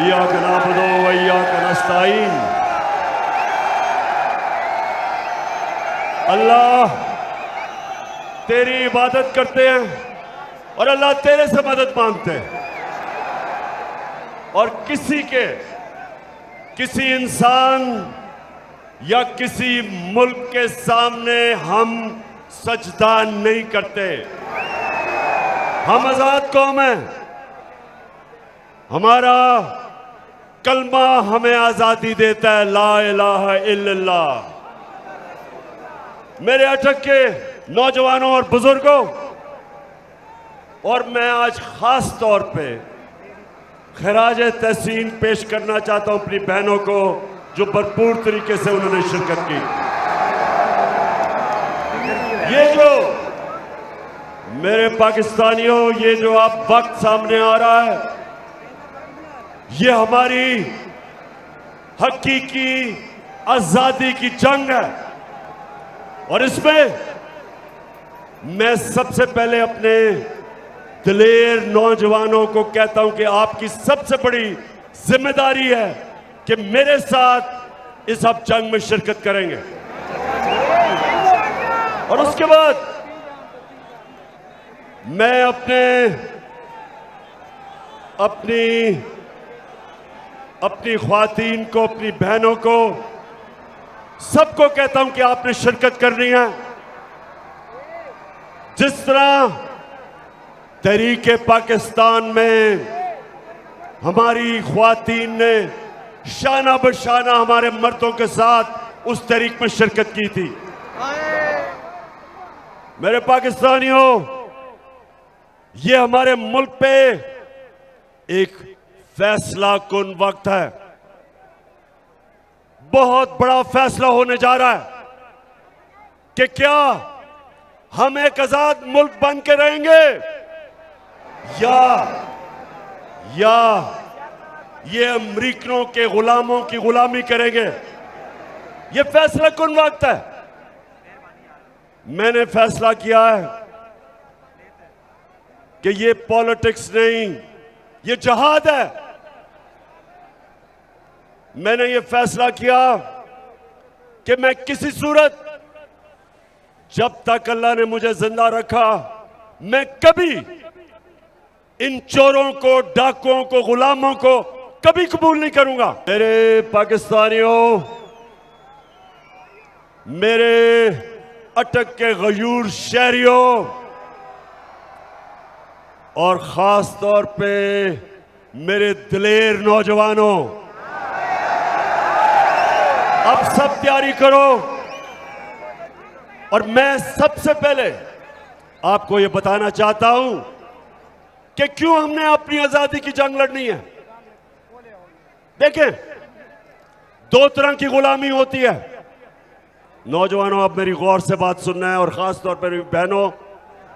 इय्याका नअबुदु व इय्याका नस्तईन। अल्लाह तेरी इबादत करते हैं और अल्लाह तेरे से मदद मांगते हैं, और किसी इंसान या किसी मुल्क के सामने हम सजदा नहीं करते। हम आजाद कौम हैं, हमारा कलमा हमें आजादी देता है, ला इलाहा इल्लल्लाह। मेरे अटक के नौजवानों और बुजुर्गों, और मैं आज खास तौर पे खराज तहसीन पेश करना चाहता हूं अपनी बहनों को, जो भरपूर तरीके से उन्होंने शिरकत की। ये जो मेरे पाकिस्तानियों, ये जो आप वक्त सामने आ रहा है, ये हमारी हकीकी आजादी की जंग है, और इसमें मैं सबसे पहले अपने दिलेर नौजवानों को कहता हूं कि आपकी सबसे बड़ी जिम्मेदारी है कि मेरे साथ इस आप जंग में शिरकत करेंगे। और उसके बाद मैं अपनी ख्वातीन को, अपनी बहनों को, सबको कहता हूं कि आपने शिरकत करनी है। जिस तरह तहरीके पाकिस्तान में हमारी ख्वातीन ने शाना बशाना हमारे मर्दों के साथ उस तहरीक में शिरकत की थी। मेरे पाकिस्तानियों, ये हमारे मुल्क पे एक फैसला कुन वक्त है। बहुत बड़ा फैसला होने जा रहा है कि क्या हम एक आजाद मुल्क बन के रहेंगे या ये अमरीकियों के गुलामों की गुलामी करेंगे। ये फैसला कुन वक्त है। मैंने फैसला किया है कि ये पॉलिटिक्स नहीं, ये जहाद है। मैंने ये फैसला किया कि मैं किसी सूरत, जब तक अल्लाह ने मुझे जिंदा रखा, मैं कभी इन चोरों को, डाकुओं को, गुलामों को कभी कबूल नहीं करूंगा। मेरे पाकिस्तानियों, मेरे अटक के गयूर शहरियों, और खास तौर पे मेरे दिलेर नौजवानों, अब सब तैयारी करो। और मैं सबसे पहले आपको यह बताना चाहता हूं कि क्यों हमने अपनी आजादी की जंग लड़नी है। देखें, दो तरह की गुलामी होती है। नौजवानों, आप मेरी गौर से बात सुनना है, और खास तौर पर मेरी बहनों,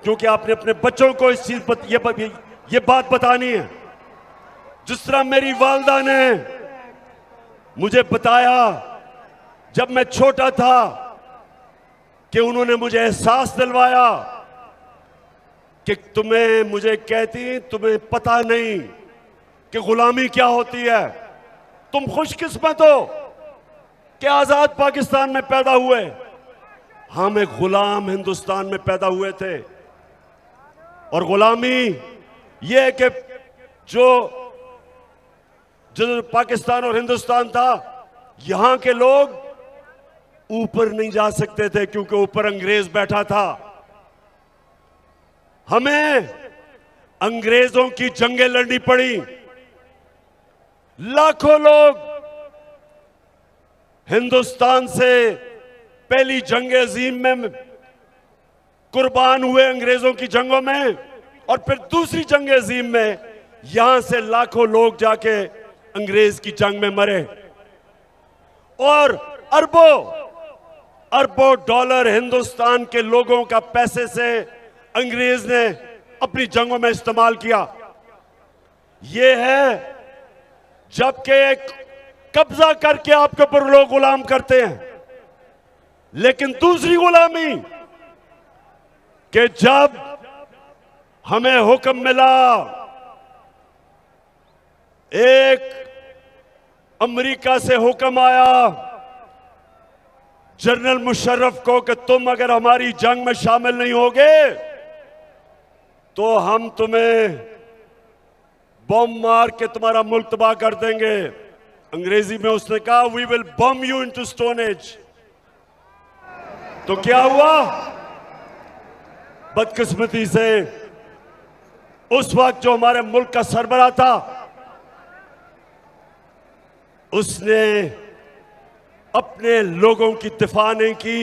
क्योंकि आपने अपने बच्चों को इस चीज पर ये बात बतानी है। जिस तरह मेरी वालदा ने मुझे बताया जब मैं छोटा था, कि उन्होंने मुझे एहसास दिलवाया कि मुझे कहती, तुम्हें पता नहीं कि गुलामी क्या होती है। तुम खुशकिस्मत हो कि आजाद पाकिस्तान में पैदा हुए। हम एक गुलाम हिंदुस्तान में पैदा हुए थे, और गुलामी यह है कि जो पाकिस्तान और हिंदुस्तान था, यहां के लोग ऊपर नहीं जा सकते थे क्योंकि ऊपर अंग्रेज बैठा था। हमें अंग्रेजों की जंगें लड़नी पड़ी। लाखों लोग हिंदुस्तान से पहली जंग अजीम में कुर्बान हुए, अंग्रेजों की जंगों में, और फिर दूसरी जंग अजीम में यहां से लाखों लोग जाके अंग्रेज की जंग में मरे, और अरबों डॉलर हिंदुस्तान के लोगों का पैसे से अंग्रेज ने अपनी जंगों में इस्तेमाल किया। यह है जबकि एक कब्जा करके आपके ऊपर लोग गुलाम करते हैं। लेकिन दूसरी गुलामी कि जब हमें हुक्म मिला एक अमेरिका से हुक्म आया जनरल मुशर्रफ को कि तुम अगर हमारी जंग में शामिल नहीं होगे तो हम तुम्हें बम मार के तुम्हारा मुल्क तबाह कर देंगे। अंग्रेजी में उसने कहा we will bomb you into stone age. तो क्या हुआ? बदकिस्मती से उस वक्त जो हमारे मुल्क का सरबराह था उसने अपने लोगों की दिफा नहीं की,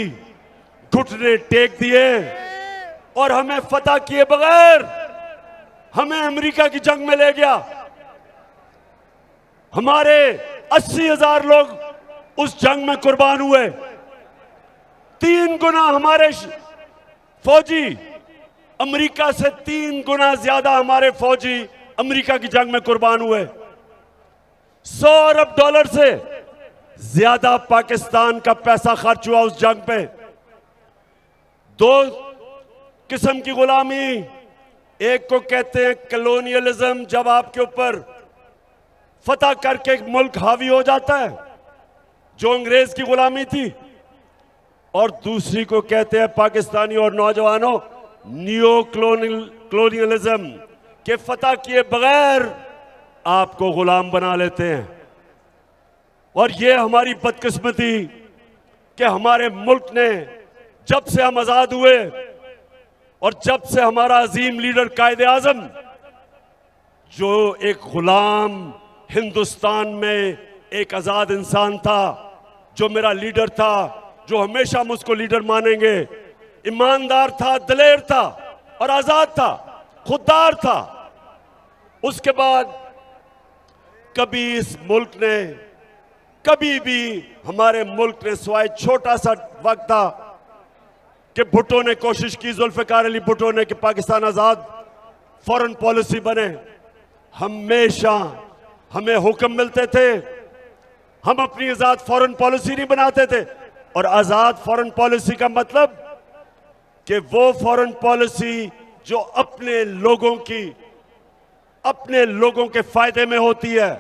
घुटने टेक दिए और हमें फतह किए बगैर हमें अमेरिका की जंग में ले गया। हमारे 80,000 लोग उस जंग में कुर्बान हुए। 3 गुना हमारे फौजी, अमेरिका से 3 गुना ज्यादा हमारे फौजी अमेरिका की जंग में कुर्बान हुए। 100 अरब डॉलर से ज्यादा पाकिस्तान का पैसा खर्च हुआ उस जंग पे। 2 किस्म की गुलामी, एक को कहते हैं कॉलोनियलिज्म, जब आपके ऊपर फतह करके एक मुल्क हावी हो जाता है, जो अंग्रेज की गुलामी थी, और दूसरी को कहते हैं पाकिस्तानी और नौजवानों नियो कॉलोनियलिज्म, के फतह किए बगैर आपको गुलाम बना लेते हैं। और ये हमारी बदकिस्मती कि हमारे मुल्क ने जब से हम आजाद हुए और जब से हमारा अजीम लीडर कायदे आजम, जो एक गुलाम हिंदुस्तान में एक आजाद इंसान था, जो मेरा लीडर था, जो हमेशा हम उसको लीडर मानेंगे, ईमानदार था, दलेर था और आजाद था, खुददार था। उसके बाद कभी इस मुल्क ने, कभी भी हमारे मुल्क ने, सिवाय छोटा सा वक्त था कि भुट्टो ने कोशिश की, जुल्फिकार अली भुट्टो ने, कि पाकिस्तान आजाद फॉरेन पॉलिसी बने, हमेशा हमें हुक्म मिलते थे, हम अपनी आजाद फॉरेन पॉलिसी नहीं बनाते थे। और आजाद फॉरेन पॉलिसी का मतलब कि वो फॉरेन पॉलिसी जो अपने लोगों की, अपने लोगों के फायदे में होती है,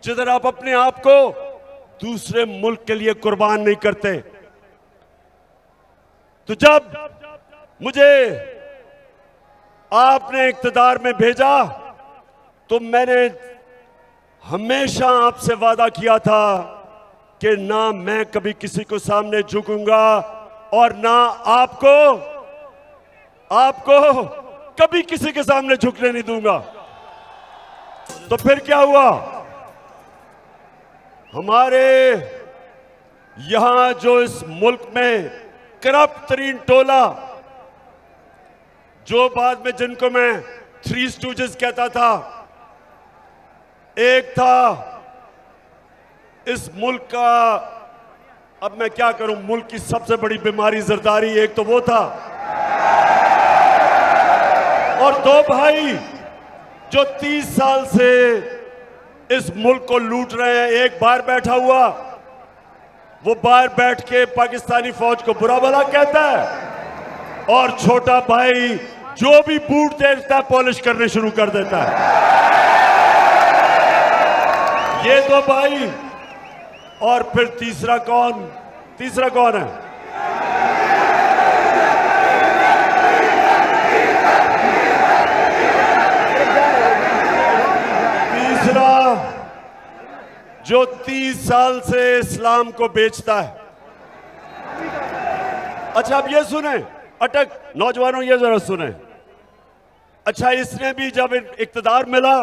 जिधर आप अपने आप को दूसरे मुल्क के लिए कुर्बान नहीं करते। तो जब मुझे आपने इख्तिदार में भेजा तो मैंने हमेशा आपसे वादा किया था कि ना मैं कभी किसी को सामने झुकूंगा और ना आपको कभी किसी के सामने झुकने नहीं दूंगा। तो फिर क्या हुआ? हमारे यहां जो इस मुल्क में करप्ट तरीन टोला, जो बाद में जिनको मैं 3 स्टूजेस कहता था, एक था इस मुल्क का, अब मैं क्या करूं, मुल्क की सबसे बड़ी बीमारी जरदारी, एक तो वो था, और 2 भाई जो 30 साल से इस मुल्क को लूट रहे हैं। एक बाहर बैठा हुआ, वो बाहर बैठ के पाकिस्तानी फौज को बुरा भला कहता है, और छोटा भाई जो भी बूट देखता है पॉलिश करने शुरू कर देता है। ये 2 भाई, और फिर तीसरा कौन है? तीसरा जो 30 साल से इस्लाम को बेचता है। अच्छा, अब ये सुने, अटक नौजवानों, ये जरा सुने। अच्छा, इसने भी जब इख्तिदार मिला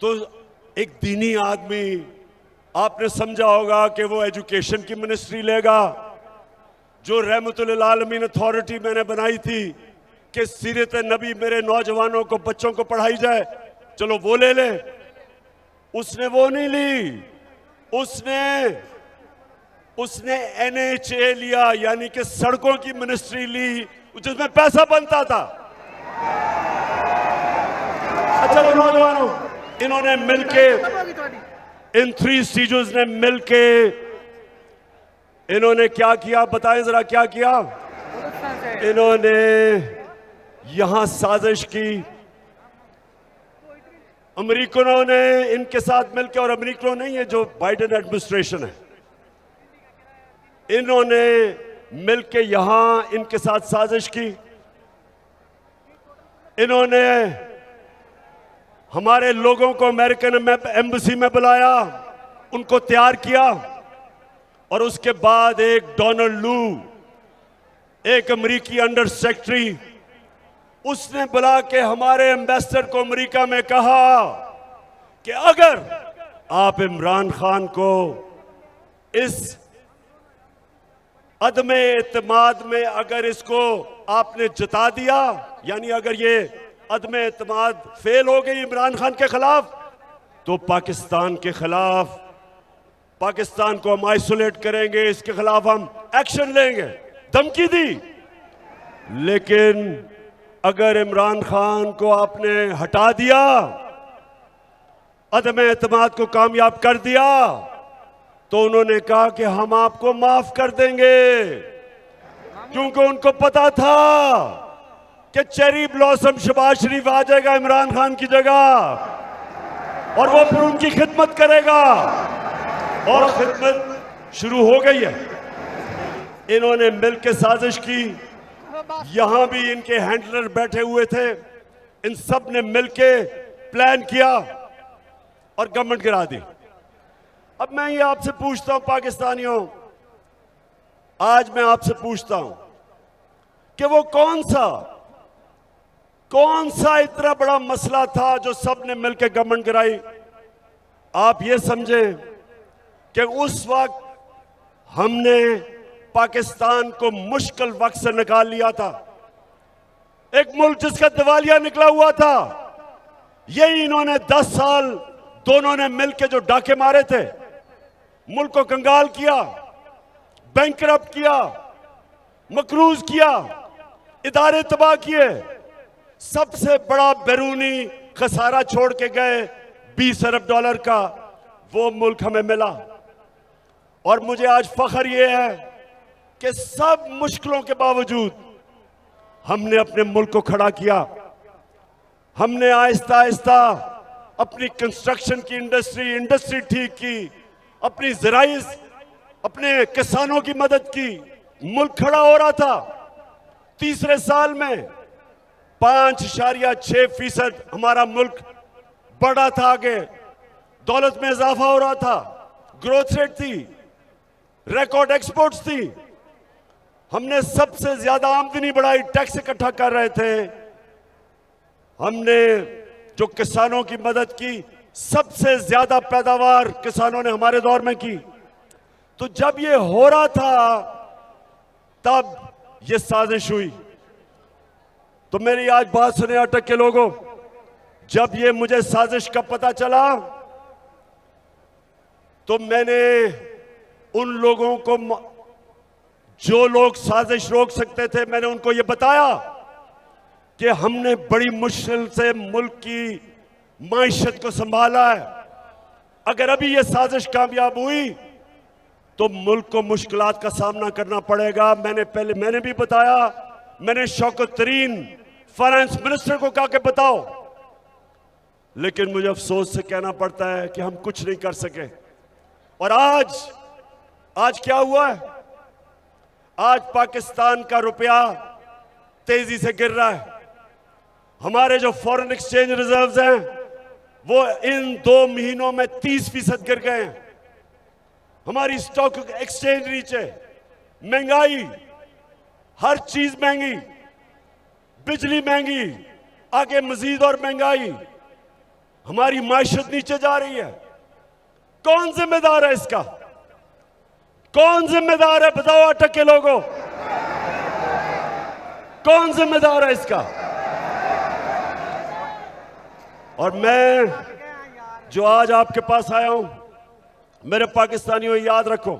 तो एक दीनी आदमी, आपने समझा होगा कि वो एजुकेशन की मिनिस्ट्री लेगा, जो रहमतुल आलमीन अथॉरिटी मैंने बनाई थी कि सीरत नबी मेरे नौजवानों को, बच्चों को पढ़ाई जाए, चलो वो ले ले। उसने वो नहीं ली, उसने NHA लिया, यानी कि सड़कों की मिनिस्ट्री ली, जिसमें पैसा बनता था। अच्छा नौजवानों, इन्होंने मिलके, इन 3 स्टूजेस ने मिलके इन्होंने क्या किया, बताएं जरा क्या किया? इन्होंने यहां साजिश की अमेरिकनों ने इनके साथ मिलकर, और अमेरिकनों नहीं है, जो बाइडेन एडमिनिस्ट्रेशन है, इन्होंने मिलकर यहां इनके साथ साजिश की। इन्होंने हमारे लोगों को अमेरिकन एम्बेसी में बुलाया, उनको तैयार किया, और उसके बाद एक डोनाल्ड लू, एक अमेरिकी अंडर सेक्रेटरी, उसने बुला के हमारे एम्बेसडर को अमेरिका में कहा कि अगर आप इमरान खान को इस अदमे एतमाद में अगर इसको आपने जिता दिया, यानी अगर ये अदमे एतमाद फेल हो गई इमरान खान के खिलाफ, तो पाकिस्तान के खिलाफ, पाकिस्तान को हम आइसोलेट करेंगे, इसके खिलाफ हम एक्शन लेंगे, धमकी दी। लेकिन अगर इमरान खान को आपने हटा दिया, अदमे एतमाद को कामयाब कर दिया, तो उन्होंने कहा कि हम आपको माफ कर देंगे, क्योंकि उनको पता था कि चेरी ब्लॉसम शहबाज शरीफ आ जाएगा इमरान खान की जगह, और वो फिर उनकी खिदमत करेगा, और खिदमत शुरू हो गई है। इन्होंने मिलकर साजिश की, यहां भी इनके हैंडलर बैठे हुए थे, इन सब ने मिलकर प्लान किया और गवर्नमेंट गिरा दी। अब मैं ये आपसे पूछता हूं पाकिस्तानियों, आज मैं आपसे पूछता हूं कि वो कौन सा इतना बड़ा मसला था जो सब ने मिलकर गवर्नमेंट गिराई। आप ये समझें कि उस वक्त हमने पाकिस्तान को मुश्किल वक्त से निकाल लिया था, एक मुल्क जिसका दिवालिया निकला हुआ था। यही इन्होंने 10 साल दोनों ने मिलकर जो डाके मारे थे, मुल्क को कंगाल किया, बैंकरप्ट किया, मकरूज किया, इदारे तबाह किए, सबसे बड़ा बैरूनी खसारा छोड़ के गए $20 अरब का, वो मुल्क हमें मिला। और मुझे आज फख्र ये है कि सब मुश्किलों के बावजूद हमने अपने मुल्क को खड़ा किया। हमने आहिस्ता आहिस्ता अपनी कंस्ट्रक्शन की इंडस्ट्री ठीक की, अपनी ज़राई, अपने किसानों की मदद की, मुल्क खड़ा हो रहा था। तीसरे साल में 5.6% हमारा मुल्क बढ़ा था, आगे दौलत में इजाफा हो रहा था, ग्रोथ रेट थी, रिकॉर्ड एक्सपोर्ट्स थी, हमने सबसे ज्यादा आमदनी बढ़ाई, टैक्स इकट्ठा कर रहे थे, हमने जो किसानों की मदद की, सबसे ज्यादा पैदावार किसानों ने हमारे दौर में की। तो जब ये हो रहा था तब ये साजिश हुई। तो मेरी आज बात सुने अटक के लोगों, जब ये मुझे साजिश का पता चला तो मैंने उन लोगों को, जो लोग साजिश रोक सकते थे, मैंने उनको ये बताया कि हमने बड़ी मुश्किल से मुल्क की माइशत को संभाला है। अगर अभी ये साजिश कामयाब हुई तो मुल्क को मुश्किलात का सामना करना पड़ेगा। मैंने भी बताया, मैंने शौकत तरीन फाइनेंस मिनिस्टर को कहा कि बताओ, लेकिन मुझे अफसोस से कहना पड़ता है कि हम कुछ नहीं कर सके। और आज क्या हुआ है? आज पाकिस्तान का रुपया तेजी से गिर रहा है। हमारे जो फॉरेन एक्सचेंज रिजर्व्स हैं वो इन 2 महीनों में 30% गिर गए हैं। हमारी स्टॉक एक्सचेंज नीचे, महंगाई, हर चीज महंगी, बिजली महंगी, आगे मजीद और महंगाई, हमारी माइशत नीचे जा रही है। कौन जिम्मेदार है इसका? कौन जिम्मेदार है? बताओ अटक के लोगों, कौन जिम्मेदार है इसका? और मैं जो आज आपके पास आया हूं, मेरे पाकिस्तानियों याद रखो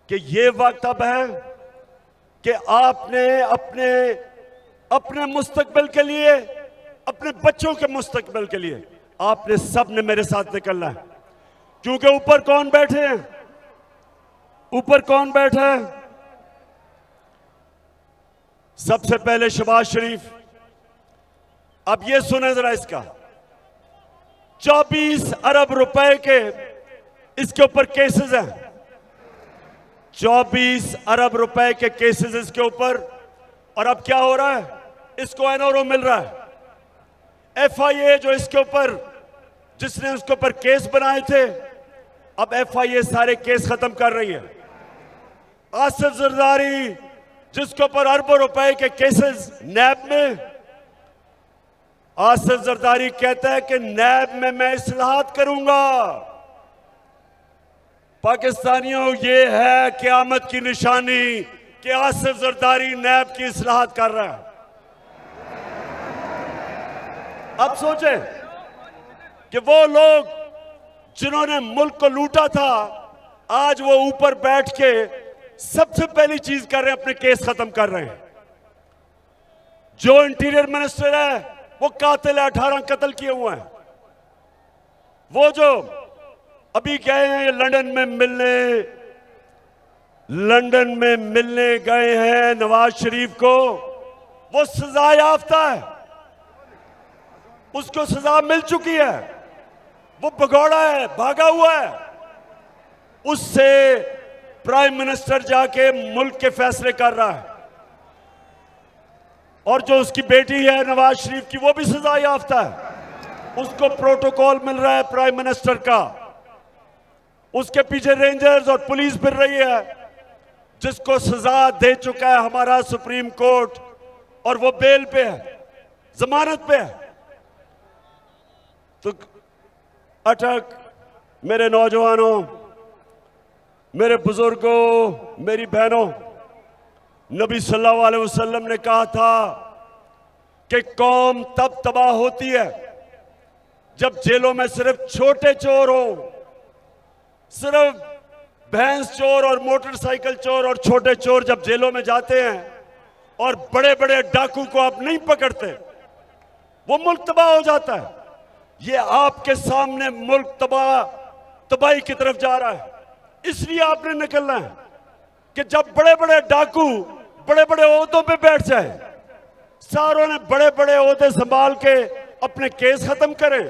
कि ये वक्त अब है कि आपने अपने मुस्तकबिल के लिए, अपने बच्चों के मुस्तकबिल के लिए आपने सब ने मेरे साथ निकलना है। क्योंकि ऊपर कौन बैठे हैं? ऊपर कौन बैठा है? सबसे पहले शहबाज शरीफ। अब ये सुने जरा इसका, 24 अरब रुपए के इसके ऊपर केसेस हैं। 24 अरब रुपए के केसेस इसके ऊपर। और अब क्या हो रहा है, इसको एनओरो मिल रहा है। एफआईए जो इसके ऊपर, जिसने उसके ऊपर केस बनाए थे, अब एफआईए सारे केस खत्म कर रही है। आसिफ जरदारी जिसके ऊपर अरबों रुपए के केसेस नैब में, आसिफ जरदारी कहता है कि नैब में मैं इस्लाहात करूंगा। पाकिस्तानियों, ये है क़यामत की निशानी कि आसिफ जरदारी नैब की इस्लाहात कर रहा है। अब सोचें कि वो लोग जिन्होंने मुल्क को लूटा था, आज वो ऊपर बैठ के सबसे पहली चीज कर रहे हैं, अपने केस खत्म कर रहे हैं। जो इंटीरियर मिनिस्टर है वो कातिल है, 18 कत्ल किए हुए हैं। वो जो अभी गए हैं लंदन में मिलने गए हैं नवाज शरीफ को, वो सजा याफ्ता है, उसको सजा मिल चुकी है। वो भगौड़ा है, भागा हुआ है। उससे प्राइम मिनिस्टर जाके मुल्क के फैसले कर रहा है। और जो उसकी बेटी है नवाज शरीफ की, वो भी सजा याफ्ता है, उसको प्रोटोकॉल मिल रहा है प्राइम मिनिस्टर का। उसके पीछे रेंजर्स और पुलिस फिर रही है, जिसको सजा दे चुका है हमारा सुप्रीम कोर्ट, और वो बेल पे है, जमानत पे है। तो अटक, मेरे नौजवानों, मेरे बुजुर्गों, मेरी बहनों, नबी सल्लल्लाहु अलैहि वसल्लम ने कहा था कि कौम तब तबाह होती है जब जेलों में सिर्फ छोटे चोर हो, सिर्फ भैंस चोर और मोटरसाइकिल चोर और छोटे चोर जब जेलों में जाते हैं और बड़े बड़े डाकू को आप नहीं पकड़ते, वो मुल्क तबाह हो जाता है। ये आपके सामने मुल्क तबाही की तरफ जा रहा है। इसलिए आपने निकलना है कि जब बड़े बड़े डाकू बड़े बड़े ओहदों पे बैठ जाए, सारों ने बड़े बड़े ओहदे संभाल के अपने केस खत्म करें,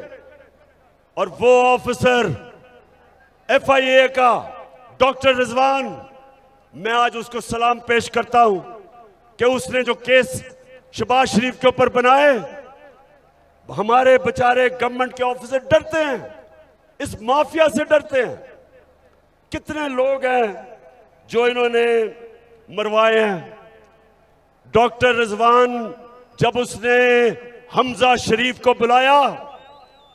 और वो ऑफिसर एफआईए का डॉक्टर रिजवान, मैं आज उसको सलाम पेश करता हूं कि उसने जो केस शहबाज शरीफ के ऊपर बनाए, हमारे बेचारे गवर्नमेंट के ऑफिसर डरते हैं, इस माफिया से डरते हैं। कितने लोग हैं जो इन्होंने मरवाए हैं। डॉक्टर रिजवान जब उसने हमजा शरीफ को बुलाया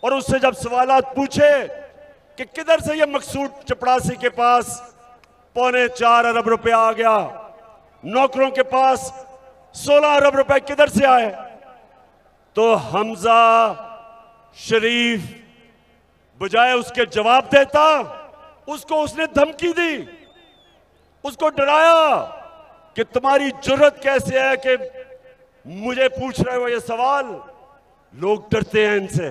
और उससे जब सवालात पूछे कि किधर से ये मकसूद चपड़ासी के पास 4.25 अरब रुपया आ गया, नौकरों के पास 16 अरब रुपए किधर से आए, तो हमजा शरीफ बजाय उसके जवाब देता, उसको उसने धमकी दी, उसको डराया कि तुम्हारी जुर्रत कैसे है कि मुझे पूछ रहे हो ये सवाल। लोग डरते हैं इनसे।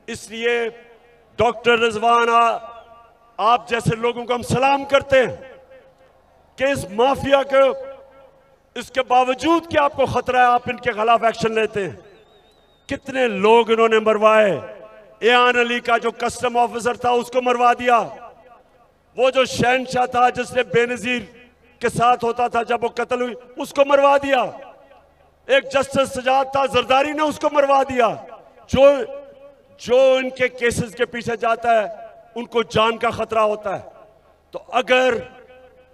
इसलिए डॉक्टर रिजवान, आप जैसे लोगों को हम सलाम करते हैं कि इस माफिया को, इसके बावजूद कि आपको खतरा है, आप इनके खिलाफ एक्शन लेते हैं। कितने लोग इन्होंने मरवाए। एयान अली का जो कस्टम ऑफिसर था उसको मरवा दिया। वो जो शहनशाह था जिसने बेनजीर के साथ होता था जब वो कत्ल हुई, उसको मरवा दिया। एक जस्टिस सजाद था जरदारी ने, उसको मरवा दिया। जो इनके केसेस के पीछे जाता है उनको जान का खतरा होता है। तो अगर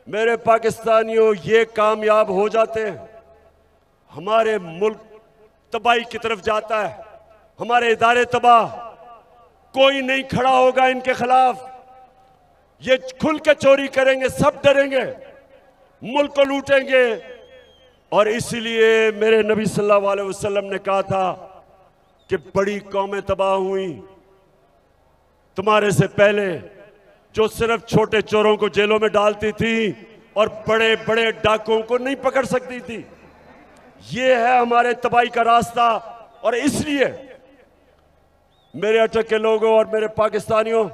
मेरे पाकिस्तानियों ये कामयाब हो जाते हैं, हमारे मुल्क तबाही की तरफ जाता है, हमारे इदारे तबाह, कोई नहीं खड़ा होगा इनके खिलाफ। ये खुल के चोरी करेंगे, सब डरेंगे, मुल्क को लूटेंगे। और इसीलिए मेरे नबी सल्लल्लाहु अलैहि वसल्लम ने कहा था कि बड़ी कौमें तबाह हुई तुम्हारे से पहले, जो सिर्फ छोटे चोरों को जेलों में डालती थी और बड़े बड़े डाकुओं को नहीं पकड़ सकती थी। ये है हमारे तबाही का रास्ता। और इसलिए मेरे अटक के लोगों और मेरे पाकिस्तानियों,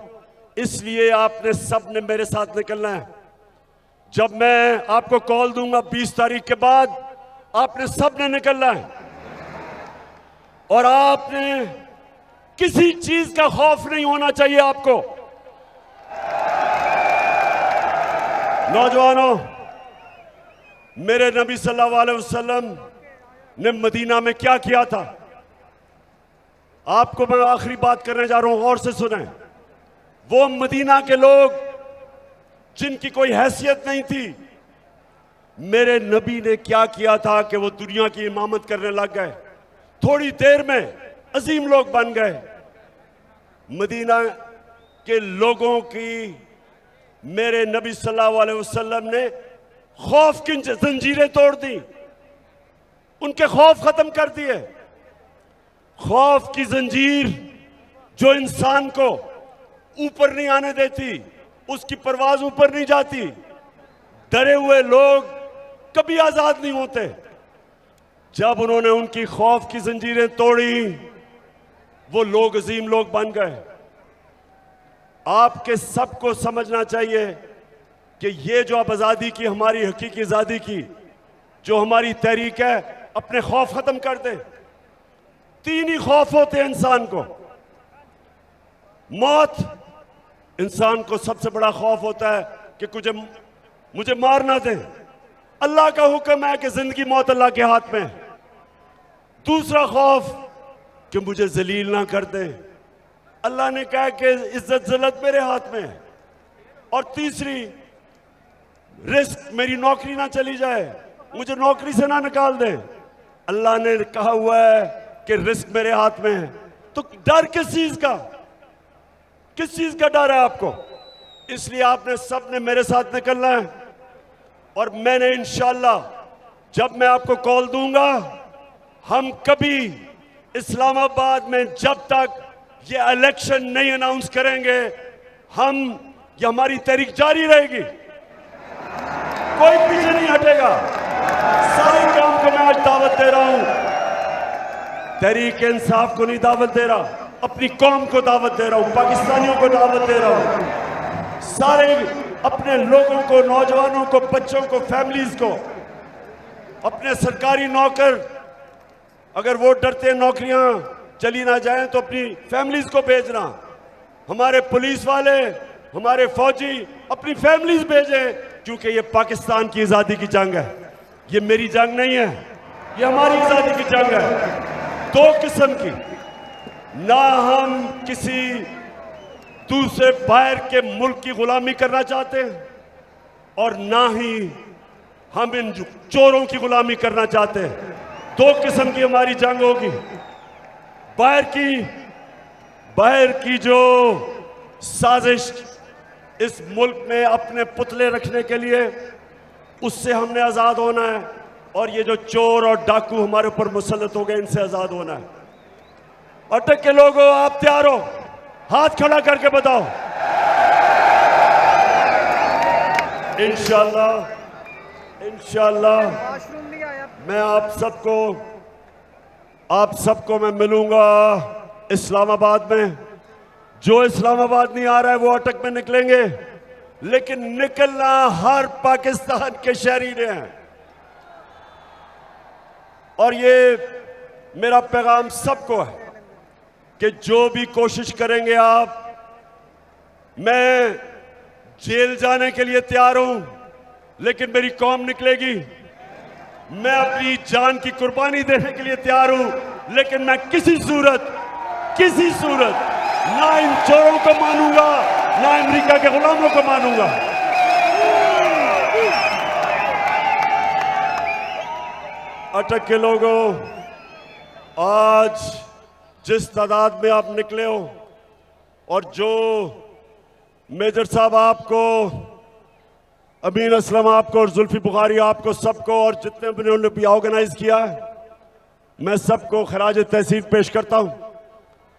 इसलिए आपने सब ने मेरे साथ निकलना है। जब मैं आपको कॉल दूंगा 20 तारीख के बाद, आपने सब ने निकलना है और आपने किसी चीज का खौफ नहीं होना चाहिए आपको। नौजवानों, मेरे नबी सल्लल्लाहु अलैहि वसल्लम ने मदीना में क्या किया था, आपको मैं आखिरी बात करने जा रहा हूं, गौर से सुने। वो मदीना के लोग जिनकी कोई हैसियत नहीं थी, मेरे नबी ने क्या किया था कि वो दुनिया की इमामत करने लग गए। थोड़ी देर में अजीम लोग बन गए। मदीना के लोगों की मेरे नबी सल्लल्लाहु अलैहि वसल्लम ने खौफ की जंजीरें तोड़ दी, उनके खौफ खत्म कर दिए। खौफ की जंजीर जो इंसान को ऊपर नहीं आने देती, उसकी परवाज ऊपर नहीं जाती। डरे हुए लोग कभी आजाद नहीं होते। जब उन्होंने उनकी खौफ की जंजीरें तोड़ी, वो लोग अजीम लोग बन गए। आपके सबको समझना चाहिए कि ये जो आप आजादी की, हमारी हकीकी आजादी की जो हमारी तहरीक है, अपने खौफ खत्म कर दे। तीन ही खौफ होते हैं इंसान को। मौत, इंसान को सबसे बड़ा खौफ होता है कि मुझे मार ना दे। अल्लाह का हुक्म है कि जिंदगी मौत अल्लाह के हाथ में है। दूसरा खौफ कि मुझे जलील ना कर दे, अल्लाह ने कहा कि इज्जत जिल्लत मेरे हाथ में है। और तीसरी, रिस्क, मेरी नौकरी ना चली जाए, मुझे नौकरी से ना निकाल दे, अल्लाह ने कहा हुआ है कि रिस्क मेरे हाथ में है। तो डर किस चीज का, किस चीज का डर है आपको? इसलिए आपने सबने मेरे साथ निकलना है। और मैंने इंशाअल्लाह, जब मैं आपको कॉल दूंगा, हम कभी इस्लामाबाद में जब तक ये इलेक्शन नहीं अनाउंस करेंगे, ये हमारी तहरीक जारी रहेगी, कोई पीछे नहीं हटेगा। सारे काम को मैं आज दावत दे रहा हूं, तहरीक इंसाफ को नहीं दावत दे रहा, अपनी कौम को दावत दे रहा हूं, पाकिस्तानियों को दावत दे रहा हूं। सारे अपने लोगों को, नौजवानों को, बच्चों को, फैमिलीज को, अपने सरकारी नौकर, अगर वो डरते हैं नौकरियां चली ना जाएं तो अपनी फैमिलीज को भेजना। हमारे पुलिस वाले, हमारे फौजी अपनी फैमिलीज भेजें, क्योंकि ये पाकिस्तान की आजादी की जंग है। ये मेरी जंग नहीं है, ये हमारी आजादी की जंग है। दो किस्म की, ना हम किसी दूसरे बाहर के मुल्क की गुलामी करना चाहते हैं, और ना ही हम इन चोरों की गुलामी करना चाहते हैं। दो किस्म की हमारी जंग होगी। बाहर की जो साजिश इस मुल्क में अपने पुतले रखने के लिए, उससे हमने आजाद होना है। और ये जो चोर और डाकू हमारे ऊपर मुसल्लत हो गए, इनसे आजाद होना है। अटक के लोगों, आप तैयार हो? हाथ खड़ा करके बताओ। इंशाअल्लाह मैं आप सबको मैं मिलूंगा इस्लामाबाद में। जो इस्लामाबाद नहीं आ रहा है वो अटक में निकलेंगे, लेकिन निकलना हर पाकिस्तान के शहरी ने है। और ये मेरा पैगाम सबको है कि जो भी कोशिश करेंगे आप, मैं जेल जाने के लिए तैयार हूं, लेकिन मेरी कौम निकलेगी। मैं अपनी जान की कुर्बानी देने के लिए तैयार हूं, लेकिन मैं किसी सूरत ना इन चोरों को मानूंगा, ना अमेरिका के गुलामों को मानूंगा। अटक के लोगों, आज जिस तादाद में आप निकले हो, और जो मेजर साहब आपको, अमीन असलम आपको, और जुल्फी बुखारी आपको, सबको, और जितने भी उन्होंने भी ऑर्गेनाइज किया है, मैं सबको खराज तहसीन पेश करता हूं।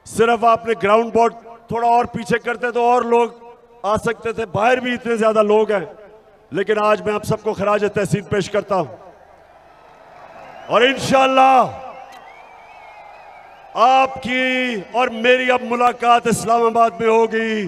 सिर्फ आपने ग्राउंड बोर्ड थोड़ा और पीछे करते तो और लोग आ सकते थे, बाहर भी इतने ज्यादा लोग हैं, लेकिन आज मैं आप सबको खराज तहसीन पेश करता हूं। और इंशाअल्लाह आपकी और मेरी अब मुलाकात इस्लामाबाद में होगी।